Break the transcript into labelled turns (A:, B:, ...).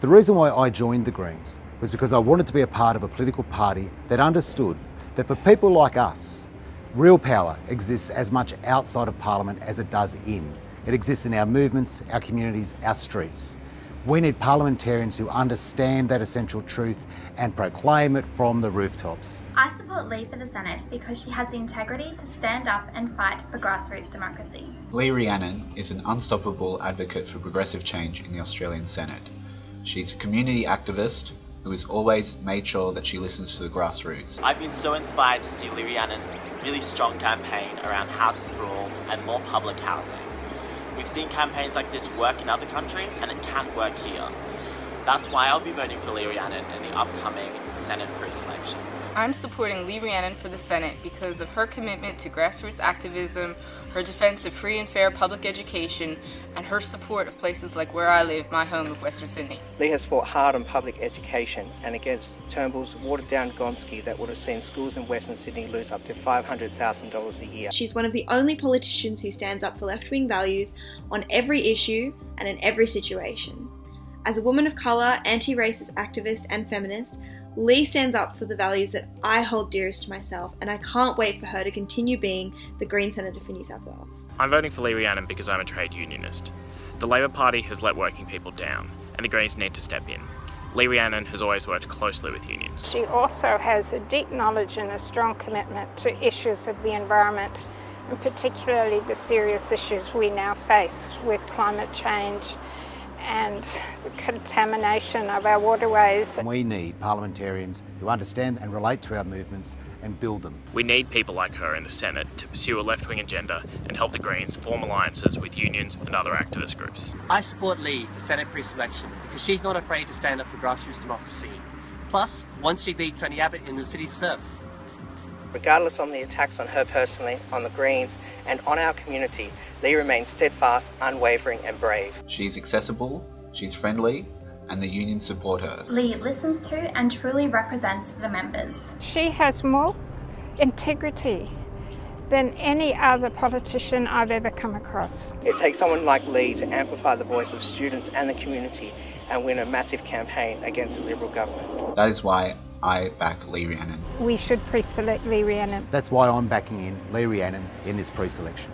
A: The reason why I joined the Greens was because I wanted to be a part of a political party that understood that for people like us, real power exists as much outside of Parliament as it does in. It exists in our movements, our communities, our streets. We need parliamentarians who understand that essential truth and proclaim it from the rooftops.
B: I support Lee for the Senate because she has the integrity to stand up and fight for grassroots democracy.
C: Rhiannon is an unstoppable advocate for progressive change in the Australian Senate. She's a community activist who has always made sure that she listens to the grassroots.
D: I've been so inspired to see Rhiannon's really strong campaign around houses for all and more public housing. We've seen campaigns like this work in other countries and it can work here. That's why I'll be voting for Rhiannon in the upcoming Senate preselection.
E: I'm supporting Rhiannon for the Senate because of her commitment to grassroots activism, her defense of free and fair public education, and her support of places like where I live, my home of Western Sydney.
F: Lee has fought hard on public education and against Turnbull's watered-down Gonski that would have seen schools in Western Sydney lose up to $500,000 a year.
G: She's one of the only politicians who stands up for left-wing values on every issue and in every situation. As a woman of colour, anti-racist activist and feminist, Lee stands up for the values that I hold dearest to myself, and I can't wait for her to continue being the Green Senator for New South Wales.
H: I'm voting for Rhiannon because I'm a trade unionist. The Labor Party has let working people down, and the Greens need to step in. Rhiannon has always worked closely with unions.
I: She also has a deep knowledge and a strong commitment to issues of the environment, and particularly the serious issues we now face with climate change and the contamination of our waterways.
A: We need parliamentarians who understand and relate to our movements and build them.
H: We need people like her in the Senate to pursue a left-wing agenda and help the Greens form alliances with unions and other activist groups.
J: I support Lee for Senate preselection because she's not afraid to stand up for grassroots democracy. Plus, once she beats Tony Abbott in the city surf.
F: Regardless of the attacks on her personally, on the Greens, and on our community, Lee remains steadfast, unwavering and brave.
C: She's accessible, she's friendly, and the unions support her.
B: Lee listens to and truly represents the members.
I: She has more integrity than any other politician I've ever come across.
F: It takes someone like Lee to amplify the voice of students and the community and win a massive campaign against the Liberal government.
C: That is why I back Rhiannon.
I: We should pre-select Rhiannon.
A: That's why I'm backing in Rhiannon in this pre-selection.